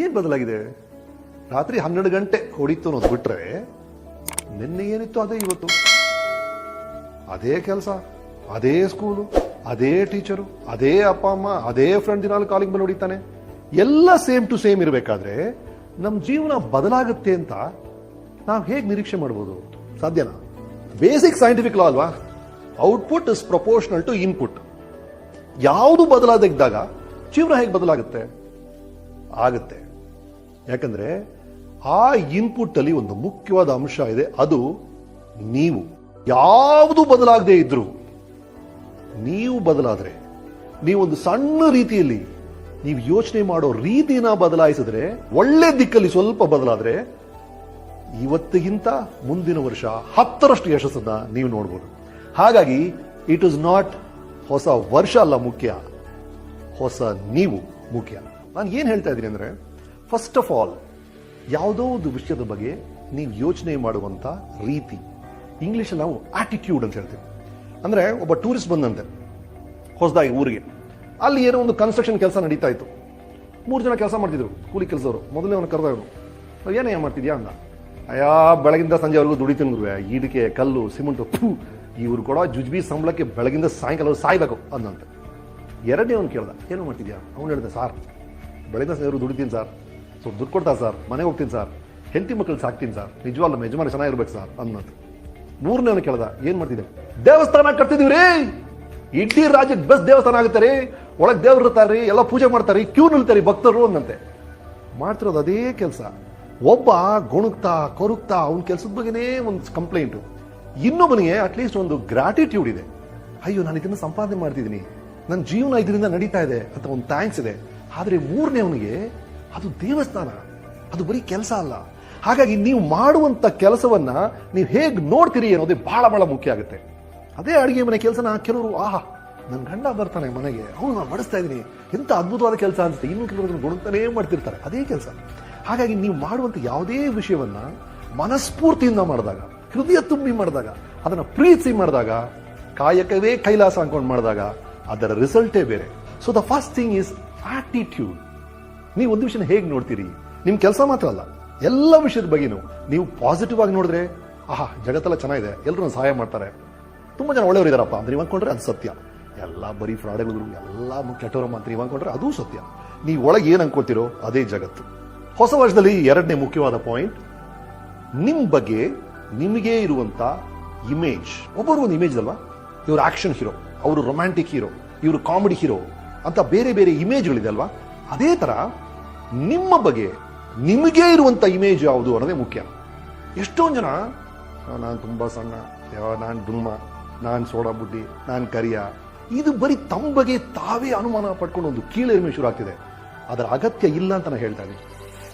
ಏನ್ ಬದಲಾಗಿದೆ? ರಾತ್ರಿ 12 ಗಂಟೆ ಹೊಡಿತು ಅನ್ನೋದು ಬಿಟ್ರೆ ನಿನ್ನೆ ಏನಿತ್ತು ಅದೇ ಇವತ್ತು. ಅದೇ ಕೆಲಸ, ಅದೇ ಸ್ಕೂಲು, ಅದೇ ಟೀಚರು, ಅದೇ ಅಪ್ಪ ಅಮ್ಮ, ಅದೇ ಫ್ರೆಂಡ್ ದಿನಾಲು ಕಾಲಿಂಗ್ ಬಂದು ಹೊಡಿತಾನೆ. ಎಲ್ಲ ಸೇಮ್ ಟು ಸೇಮ್ ಇರಬೇಕಾದ್ರೆ ನಮ್ಮ ಜೀವನ ಬದಲಾಗುತ್ತೆ ಅಂತ ನಾವು ಹೇಗೆ ನಿರೀಕ್ಷೆ ಮಾಡ್ಬೋದು? ಸಾಧ್ಯನಾ? ಬೇಸಿಕ್ ಸೈಂಟಿಫಿಕ್ ಲಾ ಅಲ್ವಾ? Output is proportional to input. ಯಾವುದು ಬದಲಾದಾಗ ಜೀವನ ಹೇಗೆ ಬದಲಾಗುತ್ತೆ? ಆಗುತ್ತೆ. ಯಾಕಂದ್ರೆ ಆ ಇನ್ಪುಟ್ ಅಲ್ಲಿ ಒಂದು ಮುಖ್ಯವಾದ ಅಂಶ ಇದೆ, ಅದು ನೀವು. ಯಾವುದು ಬದಲಾಗದೇ ಇದ್ರು ನೀವು ಬದಲಾದ್ರೆ, ನೀವೊಂದು ಸಣ್ಣ ರೀತಿಯಲ್ಲಿ ನೀವು ಯೋಚನೆ ಮಾಡೋ ರೀತಿನ ಬದಲಾಯಿಸಿದ್ರೆ, ಒಳ್ಳೆ ದಿಕ್ಕಲ್ಲಿ ಸ್ವಲ್ಪ ಬದಲಾದ್ರೆ, ಇವತ್ತಿಗಿಂತ ಮುಂದಿನ ವರ್ಷ 10ರಷ್ಟು ಯಶಸ್ಸನ್ನ ನೀವು ನೋಡ್ಬೋದು. ಹಾಗಾಗಿ ಇಟ್ ಇಸ್ ನಾಟ್ ಹೊಸ ವರ್ಷ ಅಲ್ಲ ಮುಖ್ಯ, ಹೊಸ ನೀವು ಮುಖ್ಯ. ನಾನು ಏನ್ ಹೇಳ್ತಾ ಇದ್ದೀನಿ ಅಂದ್ರೆ, ಫಸ್ಟ್ ಆಫ್ ಆಲ್ ಯಾವುದೋ ಒಂದು ವಿಷಯದ ಬಗ್ಗೆ ನೀವು ಯೋಚನೆ ಮಾಡುವಂತ ರೀತಿ, ಇಂಗ್ಲಿಷ್ ನಾವು ಆಟಿಟ್ಯೂಡ್ ಅಂತ ಹೇಳ್ತೀವಿ. ಅಂದ್ರೆ ಒಬ್ಬ ಟೂರಿಸ್ಟ್ ಬಂದಂತೆ ಹೊಸದಾಗಿ ಊರಿಗೆ, ಅಲ್ಲಿ ಏನೋ ಒಂದು ಕನ್ಸ್ಟ್ರಕ್ಷನ್ ಕೆಲಸ ನಡೀತಾ ಇತ್ತು. 3 ಜನ ಕೆಲಸ ಮಾಡ್ತಿದ್ರು, ಕೂಲಿ ಕೆಲಸದವರು. ಮೊದಲೇ ಅವನು ಕರೆದವನು, ಏನೇ ಮಾಡ್ತಿದ್ಯಾ ಅಂದ. ಅಯ್ಯಾ, ಬೆಳಗಿಂದ ಸಂಜೆವರೆಗೂ ದುಡಿತೀನಿ, ಈಡಿಕೆ, ಕಲ್ಲು, ಸಿಮೆಂಟು, ಇವ್ರು ಕೊಡೋ ಜುಜ್ಬಿ ಸಂಬಳಕ್ಕೆ ಬೆಳಗಿಂದ ಸಾಯಂಕಾಲ ಸಾಯ್ಬೇಕು ಅಂದಂತೆ. ಎರಡನೇ ಅವನು ಕೇಳ್ದ, ಏನು ಮಾಡ್ತಿದ್ಯಾ? ಅವ್ನು ಹೇಳ್ದೆ, ಸಾರ್ ಬೆಳಗಿಂದ ಸಂಜೆವರೆಗೂ ದುಡಿತೀನಿ ಸರ್, ಸ್ವಲ್ಪ ದುಡ್ಡು ಕೊಡ್ತಾ ಸರ್, ಮನೆಗೆ ಹೋಗ್ತೀನಿ ಸರ್, ಹೆಂಡತಿ ಮಕ್ಕಳು ಸಾಕ್ತೀನಿ ಸರ್, ನಿಜವಾಗ್ಲೂ ನಮ್ಮ ಯಜಮಾನ ಚೆನ್ನಾಗಿರ್ಬೇಕು ಸರ್ ಅನ್ನಂತೆ. 3ನೇ ಅವನು ಕೇಳ್ದ, ಏನ್ ಮಾಡ್ತಿದ್ದೆ? ದೇವಸ್ಥಾನ ಕಟ್ತಿದೀವ್ರಿ, ಇಡೀ ರಾಜ್ಯಕ್ಕೆ ಬೆಸ್ಟ್ ದೇವಸ್ಥಾನ ಆಗುತ್ತೆ ರೀ, ಒಳಗೆ ದೇವ್ರು ಇರ್ತಾರ್ರಿ, ಎಲ್ಲ ಪೂಜೆ ಮಾಡ್ತಾರೆ, ಕ್ಯೂ ನಿಲ್ತಾರೆ ಭಕ್ತರು ಅನ್ನಂತೆ. ಮಾಡ್ತಿರೋದು ಅದೇ ಕೆಲಸ. ಒಬ್ಬ ಗುಣುಕ್ತಾ ಕೊರುಕ್ತಾ ಅವನ ಕೆಲಸದ ಬಗ್ಗೆನೇ ಒಂದು ಕಂಪ್ಲೇಂಟು. ಇನ್ನೊಬ್ಬನಿಗೆ ಅಟ್ಲೀಸ್ಟ್ ಒಂದು ಗ್ರಾಟಿಟ್ಯೂಡ್ ಇದೆ, ಅಯ್ಯೋ ನಾನು ಇದನ್ನ ಸಂಪಾದನೆ ಮಾಡ್ತಿದ್ದೀನಿ, ನನ್ನ ಜೀವನ ಇದರಿಂದ ನಡೀತಾ ಇದೆ ಅಂತ ಒಂದು ಥ್ಯಾಂಕ್ಸ್ ಇದೆ. ಆದ್ರೆ 3ನೇ ಅವನಿಗೆ ಅದು ದೇವಸ್ಥಾನ, ಅದು ಬರೀ ಕೆಲಸ ಅಲ್ಲ. ಹಾಗಾಗಿ ನೀವು ಮಾಡುವಂತ ಕೆಲಸವನ್ನ ನೀವು ಹೇಗೆ ನೋಡ್ತೀರಿ ಅನ್ನೋದೇ ಬಹಳ ಬಹಳ ಮುಖ್ಯ ಆಗುತ್ತೆ. ಅದೇ ಅಡಿಗೆ ಮನೆ ಕೆಲಸನ ಕೆಲವರು, ಆಹಾ ನನ್ನ ಗಂಡ ಬರ್ತಾನೆ ಮನೆಗೆ, ಅವನು ನಾನು ಮಾಡಿಸ್ತಾ ಇದ್ದೀನಿ, ಎಂತ ಅದ್ಭುತವಾದ ಕೆಲಸ ಅನ್ಸುತ್ತೆ, ಇನ್ನು ಕೆಲವರು ಗುಣತಾನೇ ಮಾಡ್ತಿರ್ತಾರೆ, ಅದೇ ಕೆಲಸ. ಹಾಗಾಗಿ ನೀವು ಮಾಡುವಂತ ಯಾವುದೇ ವಿಷಯವನ್ನ ಮನಸ್ಫೂರ್ತಿಯಿಂದ ಮಾಡಿದಾಗ, ಹೃದಯ ತುಂಬಿ ಮಾಡಿದಾಗ, ಅದನ್ನ ಪ್ರೀತಿಸಿ ಮಾಡಿದಾಗ, ಕಾಯಕವೇ ಕೈಲಾಸ ಅನ್ಕೊಂಡು ಮಾಡಿದಾಗ ಅದರ ರಿಸಲ್ಟೇ ಬೇರೆ. So the first thing is attitude. ನೀವು ಒಂದು ವಿಷಯನ ಹೇಗೆ ನೋಡ್ತೀರಿ, ನಿಮ್ ಕೆಲಸ ಮಾತ್ರ ಅಲ್ಲ, ಎಲ್ಲ ವಿಷಯದ ಬಗ್ಗೆನೂ ನೀವು ಪಾಸಿಟಿವ್ ಆಗಿ ನೋಡಿದ್ರೆ, ಆಹಾ ಜಗತ್ತೆಲ್ಲ ಚೆನ್ನಾಗಿದೆ, ಎಲ್ಲರೂ ಸಹಾಯ ಮಾಡ್ತಾರೆ, ತುಂಬಾ ಜನ ಒಳ್ಳೆಯವರು ಇದಾರಪ್ಪ ಅಂದ್ರೆ ನೀವು ಅನ್ಕೊಂಡ್ರೆ ಅದು ಸತ್ಯ. ಎಲ್ಲ ಬರೀ ಫ್ರಾಡ್ಗಳು, ಎಲ್ಲ ಕೆಟ್ಟವರು ಮಾತ್ರ ನೀವು ಅನ್ಕೊಂಡ್ರೆ ಅದು ಸತ್ಯ. ನೀವು ಒಳಗೆ ಏನ್ ಅನ್ಕೋತಿರೋ ಅದೇ ಜಗತ್ತು. ಹೊಸ ವರ್ಷದಲ್ಲಿ 2ನೇ ಮುಖ್ಯವಾದ ಪಾಯಿಂಟ್, ನಿಮ್ ಬಗ್ಗೆ ನಿಮಗೆ ಇರುವಂತ ಇಮೇಜ್. ಒಬ್ಬರು ಒಂದು ಇಮೇಜ್ ಅಲ್ವಾ, ಇವರು ಆಕ್ಷನ್ ಹೀರೋ, ಅವರು ರೊಮ್ಯಾಂಟಿಕ್ ಹೀರೋ, ಇವರು ಕಾಮಿಡಿ ಹೀರೋ ಅಂತ ಬೇರೆ ಬೇರೆ ಇಮೇಜ್ಗಳಿದೆ ಅಲ್ವಾ. ಅದೇ ತರ ನಿಮ್ಮ ಬಗ್ಗೆ ನಿಮಗೆ ಇರುವಂತ ಇಮೇಜ್ ಯಾವುದು ಅನ್ನೋದೇ ಮುಖ್ಯ. ಎಷ್ಟೊಂದು ಜನ, ನಾನು ತುಂಬಾ ಸಣ್ಣ, ನಾನು ದುಮ್ಮ, ನಾನು ಸೋಡಾ ಬುಡ್ಡಿ, ನಾನು ಕರಿಯ, ಇದು ಬರೀ ತಮ್ಮ ಬಗ್ಗೆ ತಾವೇ ಅನುಮಾನ ಪಡ್ಕೊಂಡು ಒಂದು ಕೀಳರಿಮೆ ಶುರು ಆಗ್ತಿದೆ. ಅದರ ಅಗತ್ಯ ಇಲ್ಲ ಅಂತ ನಾನು ಹೇಳ್ತಾ ಇದ್ದೀನಿ.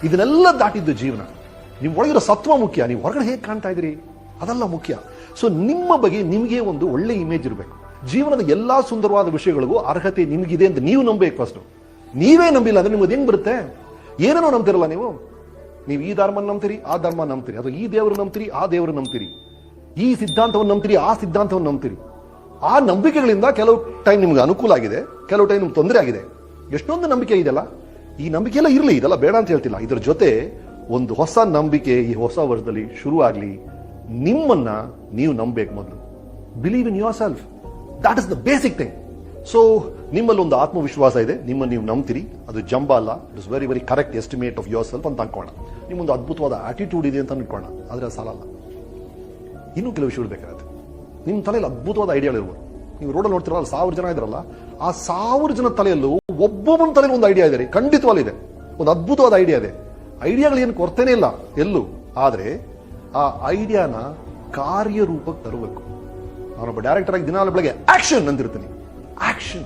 ಇದನ್ನೆಲ್ಲ ದಾಟಿದ್ದು ಜೀವನ. ನೀವು ಒಳಗಿರೋ ಸತ್ವ ಮುಖ್ಯ, ನೀವು ಹೊರಗಡೆ ಹೇಗೆ ಕಾಣ್ತಾ ಇದ್ದೀರಿ ಅದೆಲ್ಲ ಮುಖ್ಯ. ಸೊ ನಿಮ್ಮ ಬಗ್ಗೆ ನಿಮಗೆ ಒಂದು ಒಳ್ಳೆ ಇಮೇಜ್ ಇರಬೇಕು. ಜೀವನದ ಎಲ್ಲಾ ಸುಂದರವಾದ ವಿಷಯಗಳಿಗೂ ಅರ್ಹತೆ ನಿಮಗಿದೆ ಅಂತ ನೀವು ನಂಬಬೇಕು. ಫಸ್ಟ್ ನೀವೇ ನಂಬಿಲ್ಲ ಅಂದ್ರೆ ನಿಮ್ಗೆ ಹೆಂಗ್ ಬರುತ್ತೆ? ಏನೇನೋ ನಂಬ್ತಿರಲ್ಲ ನೀವು ಈ ಧರ್ಮ ನಂಬ್ತೀರಿ, ಆ ಧರ್ಮ ನಂಬ್ತೀರಿ, ಅಥವಾ ಈ ದೇವರು ನಂಬ್ತೀರಿ, ಆ ದೇವರು ನಂಬ್ತೀರಿ, ಈ ಸಿದ್ಧಾಂತವನ್ನು ನಂಬ್ತೀರಿ, ಆ ಸಿದ್ಧಾಂತವನ್ನು ನಂಬ್ತೀರಿ. ಆ ನಂಬಿಕೆಗಳಿಂದ ಕೆಲವು ಟೈಮ್ ನಿಮ್ಗೆ ಅನುಕೂಲ ಆಗಿದೆ, ಕೆಲವು ಟೈಮ್ ನಿಮ್ಗೆ ತೊಂದರೆ ಆಗಿದೆ. ಎಷ್ಟೊಂದು ನಂಬಿಕೆ ಇದೆಯಲ್ಲ, ಈ ನಂಬಿಕೆ ಎಲ್ಲ ಇರಲಿ, ಇದೆಲ್ಲ ಬೇಡ ಅಂತ ಹೇಳ್ತಿಲ್ಲ. ಇದ್ರ ಜೊತೆ ಒಂದು ಹೊಸ ನಂಬಿಕೆ ಈ ಹೊಸ ವರ್ಷದಲ್ಲಿ ಶುರು ಆಗ್ಲಿ. ನಿಮ್ಮನ್ನ ನೀವು ನಂಬಬೇಕು. ಮೊದಲು believe in your self, that is the basic thing. So ನಿಮ್ಮಲ್ಲಿ ಒಂದು ಆತ್ಮವಿಶ್ವಾಸ ಇದೆ, ನಿಮ್ಮನ್ನು ನೀವು ನಂಬ್ತೀರಿ, ಅದು ಜಂಬ ಅಲ್ಲ, it is very very correct estimate of your self ಅಂತ ಅನ್ಕೋಣ. ನಿಮ್ಮೊಂದು ಅದ್ಭುತವಾದ ಆಟಿಟ್ಯೂಡ್ ಇದೆ ಅಂತ ಅನ್ಕೋಣ, ಆದ್ರೆ ಅದು ಸಾಲಲ್ಲ. ಇನ್ನೂ ಕೆಲವು ವಿಷಯಗಳು ಬೇಕಾಗುತ್ತೆ. ನಿಮ್ಮ ತಲೆಯಲ್ಲಿ ಅದ್ಭುತವಾದ ಐಡಿಯಾಗಳಿರ್ಬೋದು. ನೀವು ರೋಡಲ್ಲಿ ನೋಡ್ತಿರಲ್ಲ, 1000 ಜನ ಇದ್ರಲ್ಲ, ಆ 1000 ಜನ ತಲೆಯಲ್ಲೂ ಒಬ್ಬೊಬ್ಬನ ತಲೆಯಲ್ಲಿ ಒಂದು ಐಡಿಯಾ ಇದೆ ರೀ, ಖಂಡಿತವಾಗ್ಲೂ ಇದೆ, ಒಂದು ಅದ್ಭುತವಾದ ಐಡಿಯಾ ಇದೆ. ಐಡಿಯಾಗಳೇನು ಕೊರತೆನೇ ಇಲ್ಲ ಎಲ್ಲೂ, ಆದ್ರೆ ಆ ಐಡಿಯಾನ ಕಾರ್ಯರೂಪಕ್ಕೆ ತರಬೇಕು. ನಾನೊಬ್ಬ ಡೈರೆಕ್ಟರ್ ಆಗಿ ದಿನಾಲು ಬೆಳಗ್ಗೆ ಆಕ್ಷನ್ ಅಂತಿರ್ತೀನಿ. Action,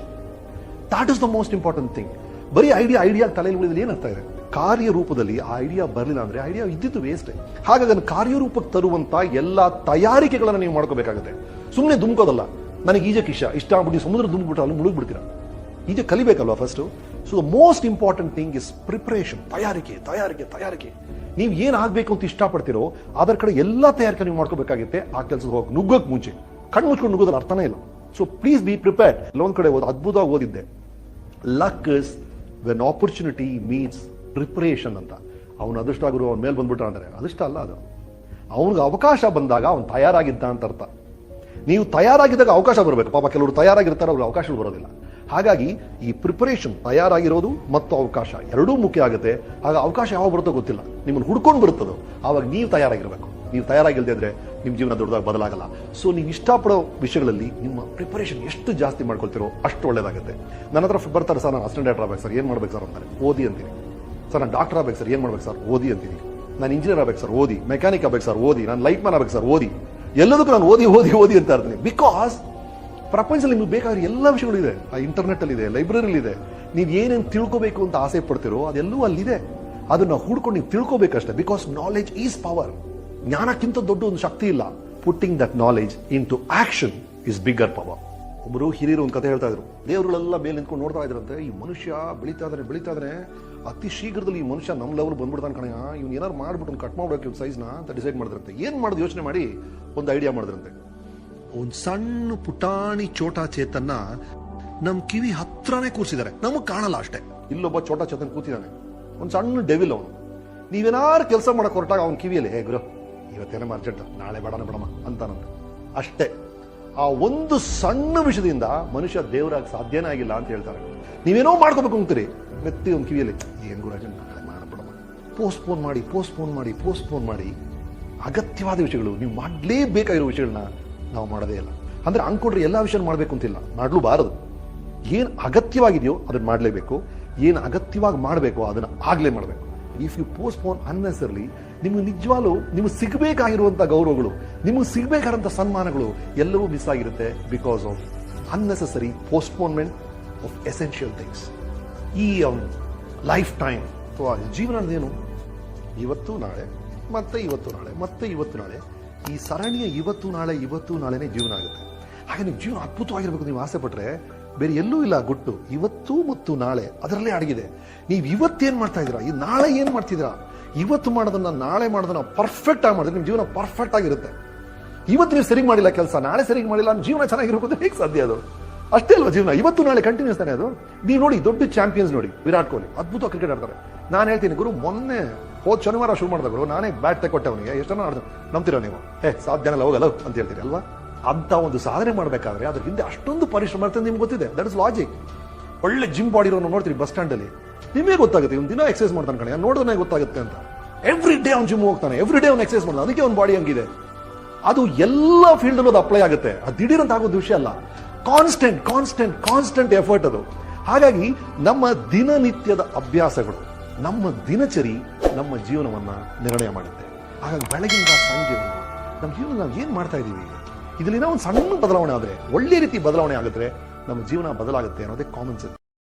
that is the most important thing. ಬರೀ ಐಡಿಯಾ ತಲೆಯಲ್ಲಿ ಉಳಿದ್ರೆ ಏನರ್ಥ ಇದೆ? ಕಾರ್ಯರೂಪದಲ್ಲಿ ಆ ಐಡಿಯಾ ಬರಲಿಲ್ಲ ಅಂದ್ರೆ ಐಡಿಯಾ ಇದ್ದಿದ್ದು ವೇಸ್ಟ್. ಹಾಗಾಗಿ ಅದನ್ನು ಕಾರ್ಯರೂಪಕ್ಕೆ ತರುವಂತ ಎಲ್ಲಾ ತಯಾರಿಕೆಗಳನ್ನ ನೀವು ಮಾಡ್ಕೋಬೇಕಾಗುತ್ತೆ. ಸುಮ್ಮನೆ ದುಮ್ಕೋದಲ್ಲ, ನನಗೆ ಈಜಕ್ಕೆ ಇಷ್ಟ ಆಗ್ಬಿಟ್ಟು ಸಮುದ್ರ ದುಮ್ಬಿಟ್ಟು ಅಲ್ಲಿ ಮುಳುಗ್ಬಿಡ್ತೀರಾ. ಈಜ ಕಲಿಬೇಕಲ್ವಾ first. So the most important thing is preparation. ತಯಾರಿಕೆ. ನೀವು ಏನ್ ಆಗ್ಬೇಕು ಅಂತ ಇಷ್ಟಪಡ್ತಿರೋ ಅದರ ಕಡೆ ಎಲ್ಲಾ ತಯಾರಿಕೆ ನೀವು ಮಾಡ್ಕೋಬೇಕಾಗುತ್ತೆ. ಆ ಕೆಲಸದ ಹೋಗಿ ನುಗ್ಗೋಕ್ ಮುಂಚೆ ಕಣ್ಣು ಮುಚ್ಕೊಂಡು ನುಗ್ಗೋದ್ರ ಅರ್ಥನೇ ಇಲ್ಲ. So please be prepared. ಕೆಲವೊಂದ್ ಕಡೆ ಅದ್ಭುತವಾಗಿ ಓದಿದ್ದೆ, luck is when opportunity meets preparation ಅಂತ. ಅವನು ಅದೃಷ್ಟ ಗುರು ಅವನ ಮೇಲೆ ಬಂದ್ಬಿಟ್ಟ ಅಂದರೆ ಅದೃಷ್ಟ ಅಲ್ಲ ಅದು. ಅವನಿಗೆ ಅವಕಾಶ ಬಂದಾಗ ಅವನು ತಯಾರಾಗಿದ್ದ ಅಂತ ಅರ್ಥ. ನೀವು ತಯಾರಾಗಿದ್ದಾಗ ಅವಕಾಶ ಬರಬೇಕು. ಪಾಪ ಕೆಲವರು ತಯಾರಾಗಿರ್ತಾರೆ, ಅವ್ರಿಗೆ ಅವಕಾಶಗಳು ಬರೋದಿಲ್ಲ. ಹಾಗಾಗಿ ಈ ಪ್ರಿಪರೇಷನ್, ತಯಾರಾಗಿರೋದು ಮತ್ತು ಅವಕಾಶ ಎರಡೂ ಮುಖ್ಯ ಆಗುತ್ತೆ. ಆಗ ಅವಕಾಶ ಯಾವಾಗ ಬರುತ್ತೋ ಗೊತ್ತಿಲ್ಲ, ನಿಮ್ಮನ್ನು ಹುಡ್ಕೊಂಡು ಬರುತ್ತದೋ. ಆವಾಗ ನೀವು ತಯಾರಾಗಿರ್ಬೇಕು. ನೀವು ತಯಾರಾಗಿಲ್ಲದೆ ಇದ್ರೆ ನಿಮ್ಮ ಜೀವನ ದೊಡ್ಡದಾಗಿ ಬದಲಾಗಲ್ಲ. ಸೊ ನೀವು ಇಷ್ಟಪಡೋ ವಿಷಯಗಳಲ್ಲಿ ನಿಮ್ಮ ಪ್ರಿಪರೇಷನ್ ಎಷ್ಟು ಜಾಸ್ತಿ ಮಾಡ್ಕೊಳ್ತಿರೋ ಅಷ್ಟು ಒಳ್ಳೇದಾಗುತ್ತೆ. ನನ್ನ ಹತ್ರ ಬರ್ತಾರೆ, ಸರ್ ನಾನು ಅಸಿಸ್ಟೆಂಟ್ ಡೈರೆಕ್ಟರ್ ಆಗ್ಬೇಕು ಸರ್, ಏನ್ ಮಾಡ್ಬೇಕು ಸರ್ ಅಂತಾರೆ, ಓದಿ ಅಂತೀನಿ. ಸರ್ ನಾನು ಡಾಕ್ಟರ್ ಆಗ್ಬೇಕು ಸರ್, ಏನ್ ಮಾಡ್ಬೇಕು ಸರ್, ಓದಿ ಅಂತೀನಿ. ನಾನು ಇಂಜಿನಿಯರ್ ಆಗ್ಬೇಕು ಸರ್, ಓದಿ. ಮೆಕ್ಯಾನಿಕ್ ಆಗ್ಬೇಕು ಸರ್, ಓದಿ. ನಾನು ಲೈಟ್ ಮ್ಯಾನ್ ಆಗ್ಬೇಕು ಸರ್, ಓದಿ. ಎಲ್ಲದಕ್ಕೂ ನಾನು ಓದಿ ಓದಿ ಓದಿ ಅಂತ ಇರ್ತೀನಿ. ಬಿಕಾಸ್ ಪ್ರಪಂಚದಲ್ಲಿ ನಿಮ್ಗೆ ಬೇಕಾದ್ರೆ ಎಲ್ಲ ವಿಷಯಗಳು ಇದೆ. ಆ ಇಂಟರ್ನೆಟ್ ಅಲ್ಲಿ ಇದೆ, ಲೈಬ್ರರಿಲಿ ಇದೆ. ನೀವು ಏನೇನು ತಿಳ್ಕೋಬೇಕು ಅಂತ ಆಸೆ ಪಡ್ತಿರೋ ಅದೆಲ್ಲವೂ ಅಲ್ಲಿದೆ. ಅದನ್ನ ಹುಡ್ಕೊಂಡು ನೀವು ತಿಳ್ಕೋಬೇಕಷ್ಟೇ. Because knowledge is power. ಜ್ಞಾನಕ್ಕಿಂತ ದೊಡ್ಡ ಒಂದು ಶಕ್ತಿ ಇಲ್ಲ. Putting that knowledge into action is bigger power. ಒಬ್ಬರು ಹಿರಿಯರು ಒಂದು ಕಥೆ ಹೇಳ್ತಾ ಇದ್ರು. ದೇವರುಗಳೆಲ್ಲ ಮೇಲೆ ನಿಂತ್ಕೊಂಡು ನೋಡ್ತಾ ಇದ್ರಂತೆ, ಈ ಮನುಷ್ಯ ಬೆಳೀತಾ ಇದ್ರೆ ಅತಿ ಶೀಘ್ರದಲ್ಲಿ ಈ ಮನುಷ್ಯ ನಮ್ಮ ಲೆವೆಲ್ ಬಂದ್ಬಿಡ್ತಾನೆ ಕಣಯ್ಯ, ಇವ್ನು ಏನಾರು ಮಾಡ್ಬಿಟ್ಟು ಒಂದು ಕಟ್ ಮಾಡ್ಬೇಕು ಇವ್ನ ಸೈಜ್ನ ಅಂತ ಡಿಸೈಡ್ ಮಾಡಿದ್ರಂತೆ. ಏನ್ ಮಾಡೋದು ಯೋಚನೆ ಮಾಡಿ ಒಂದು ಐಡಿಯಾ ಮಾಡಿದ್ರಂತೆ. ಒಂದು ಸಣ್ಣ ಪುಟಾಣಿ ಚೋಟಾ ಚೇತನ್ನ ನಮ್ ಕಿವಿ ಹತ್ರನೇ ಕೂರಿಸಿದ್ದಾರೆ, ನಮಗ್ ಕಾಣಲ್ಲ ಅಷ್ಟೇ. ಇಲ್ಲೊಬ್ಬ ಚೋಟಾ ಚೇತನ್ ಕೂತಿದ್ದಾನೆ, ಒಂದು ಸಣ್ಣ ಡೆವಿಲ್ ಅವನು. ನೀವೇನಾರು ಕೆಲಸ ಮಾಡಕ್ ಹೊರಟಾಗ ಅವನ ಕಿವಿಯಲ್ಲಿ, ಹೇ ಗುರು ಇವತ್ತೇನೇ ಅರ್ಜೆಂಟ್, ನಾಳೆ ಬೇಡಮ್ಮ ಅಂತಾನಂತೆ. ಅಷ್ಟೇ. ಆ ಒಂದು ಸಣ್ಣ ವಿಷಯದಿಂದ ಮನುಷ್ಯ ದೇವರಾಗ ಸಾಧ್ಯನೇ ಆಗಿಲ್ಲ ಅಂತ ಹೇಳ್ತಾರೆ. ನೀವೇನೋ ಮಾಡ್ಕೋಬೇಕು ಅಂತೀರಿ, ಮೆತ್ತಿ ಒಂದು ಕಿವಿಯಲ್ಲಿ, ಏನ್ ಗುರು ಅರ್ಜೆಂಟ್, ನಾಳೆ ಮಾಡಬೇಡಮ್ಮ. ಪೋಸ್ಟ್ಪೋನ್ ಮಾಡಿ ಅಗತ್ಯವಾದ ವಿಷಯಗಳು, ನೀವು ಮಾಡಲೇಬೇಕಾಗಿರೋ ವಿಷಯಗಳನ್ನ ನಾವು ಮಾಡೋದೇ ಇಲ್ಲ. ಅಂದ್ರೆ ಅನ್ಕೊಂಡ್ರೆ ಎಲ್ಲಾ ವಿಷಯ ಮಾಡ್ಬೇಕು ಅಂತಿಲ್ಲ, ಮಾಡ್ಲೂಬಾರದು. ಏನ್ ಅಗತ್ಯವಾಗಿದೆಯೋ ಅದನ್ನ ಮಾಡಲೇಬೇಕು. ಏನ್ ಅಗತ್ಯವಾಗಿ ಮಾಡಬೇಕು ಅದನ್ನ ಆಗ್ಲೇ ಮಾಡಬೇಕು. ಇಫ್ ಯು ಪೋಸ್ಟ್ಪೋನ್ ಅನ್ನೆಸರ್ಲಿ, ನಿಮ್ಗೆ ನಿಜವಾಗ್ಲೂ ನಿಮ್ಗೆ ಸಿಗಬೇಕಾಗಿರುವಂತ ಗೌರವಗಳು, ನಿಮ್ಗೆ ಸಿಗಬೇಕಾದಂತ ಸನ್ಮಾನಗಳು ಎಲ್ಲವೂ ಮಿಸ್ ಆಗಿರುತ್ತೆ. Because of unnecessary postponement of essential things. ಈ ಲೈಫ್ ಟೈಮ್ ಅಥವಾ ಜೀವನ ಏನು, ಇವತ್ತು ನಾಳೆ ಮತ್ತೆ ಇವತ್ತು ನಾಳೆ ಮತ್ತೆ ಇವತ್ತು ನಾಳೆ, ಈ ಸರಣಿಯ ಇವತ್ತು ನಾಳೆನೇ ಜೀವನ ಆಗುತ್ತೆ. ಹಾಗೆ ನೀವು ಜೀವನ ಅದ್ಭುತವಾಗಿರ್ಬೇಕು ನೀವು ಆಸೆ ಪಟ್ರೆ ಬೇರೆ ಎಲ್ಲೂ ಇಲ್ಲ ಗುಟ್ಟು. ಇವತ್ತು ಮತ್ತು ನಾಳೆ ಅದರಲ್ಲೇ ಅಡಗಿದೆ. ನೀವು ಇವತ್ತೇನ್ ಮಾಡ್ತಾ ಇದ್ದೀರಾ, ಈ ನಾಳೆ ಏನ್ ಮಾಡ್ತಿದ್ದೀರಾ, ಇವತ್ತು ಮಾಡೋದನ್ನ ನಾಳೆ ಮಾಡೋದನ್ನ ಪರ್ಫೆಕ್ಟ್ ಆಗಿ ಮಾಡಿದ್ರೆ ನಿಮ್ ಜೀವನ ಪರ್ಫೆಕ್ಟ್ ಆಗಿರುತ್ತೆ. ಇವತ್ತು ನೀವು ಸರಿ ಮಾಡಿಲ್ಲ ಕೆಲಸ, ನಾಳೆ ಸರಿ ಮಾಡಿಲ್ಲ, ಜೀವನ ಚೆನ್ನಾಗಿರ್ಬೇಕು ಅಂದ್ರೆ ಹೇಗೆ ಸಾಧ್ಯ ಅದು? ಅಷ್ಟೇ ಅಲ್ವಾ ಜೀವನ. ಇವತ್ತು ನಾಳೆ ಕಂಟಿನ್ಯೂಸ್ ತಾನೆ ಅದು. ನೀವು ನೋಡಿ ದೊಡ್ಡ ಚಾಂಪಿಯನ್ಸ್ ನೋಡಿ, ವಿರಾಟ್ ಕೊಹ್ಲಿ ಅದ್ಭುತ ಕ್ರಿಕೆಟ್ ಆಡ್ತಾರೆ. ನಾನು ಹೇಳ್ತೀನಿ ಗುರು, ಮೊನ್ನೆ ಹೋದ್ ಶನಿವಾರ ಶುರು ಮಾಡಿದ ಗುರು, ನಾನೇ ಬ್ಯಾಟ್ ತೆಕೊಟ್ಟೆ ಅವನಿಗೆ. ಎಷ್ಟನ್ನ ಆಡ್ದು ನಂಬ್ತೀರಾ ನೀವು? ಸಾಧ್ಯನಲ್ಲ, ಹೋಗಲ್ಲ ಅಂತ ಹೇಳ್ತೀರಿ ಅಲ್ವಾ? ಅಂತ ಒಂದು ಸಾಧನೆ ಮಾಡ್ಬೇಕಾದ್ರೆ ಅದ್ರ ಹಿಂದೆ ಅಷ್ಟೊಂದು ಪರಿಶ್ರಮ ಇರ್ತದೆ, ನಿಮ್ಗೆ ಗೊತ್ತಿದೆ. That is logic. ಒಳ್ಳೆ ಜಿಮ್ ಬಾಡಿ ಇರೋನು ನೋಡ್ತೀರಿ ಬಸ್ ಸ್ಟ್ಯಾಂಡ್ ಅಲ್ಲಿ, ನಿಮಗೆ ಗೊತ್ತಾಗುತ್ತೆ ಇವ್ನು ದಿನ ಎಕ್ಸರ್ಸೈಸ್ ಮಾಡ್ತಾನೆ ಕಣೆ, ನೋಡಿದ್ರೆ ಗೊತ್ತಾಗುತ್ತೆ ಅಂತ. ಎವ್ರಿ ಡೇ ಅವ್ನು ಜಿಮ್ ಹೋಗ್ತಾನೆ, ಎವ್ರಿ ಡೇ ಅವ್ನು ಎಕ್ಸರ್ಸೈಸ್ ಮಾಡ್ತಾನೆ, ಅದಕ್ಕೆ ಅವ್ನ ಬಾಡಿ ಹಂಗಿದೆ. ಅದು ಎಲ್ಲ ಫೀಲ್ಡ್ ಅಲ್ಲೂ ಅದು ಅಪ್ಲೈ ಆಗುತ್ತೆ. ಅದು ದಿಢೀರಂತ ಆಗೋದು ವಿಷಯ ಅಲ್ಲ. ಕಾನ್ಸ್ಟೆಂಟ್ ಎಫರ್ಟ್ ಅದು. ಹಾಗಾಗಿ ನಮ್ಮ ದಿನನಿತ್ಯದ ಅಭ್ಯಾಸಗಳು, ನಮ್ಮ ದಿನಚರಿ ನಮ್ಮ ಜೀವನವನ್ನ ನಿರ್ಣಯ ಮಾಡುತ್ತೆ. ಹಾಗಾಗಿ ಬೆಳಗಿಂದ ಸಂಜೆ ನಮ್ಮ ಜೀವನ ನಾವು ಏನ್ ಮಾಡ್ತಾ ಇದೀವಿ, ಇದರಲ್ಲಿ ಒಂದು ಸಣ್ಣ ಬದಲಾವಣೆ ಆದ್ರೆ, ಒಳ್ಳೆ ರೀತಿ ಬದಲಾವಣೆ ಆಗಿದ್ರೆ ನಮ್ಮ ಜೀವನ ಬದಲಾಗುತ್ತೆ ಅನ್ನೋದೇ ಕಾಮನ್ ಸೆನ್ಸ್.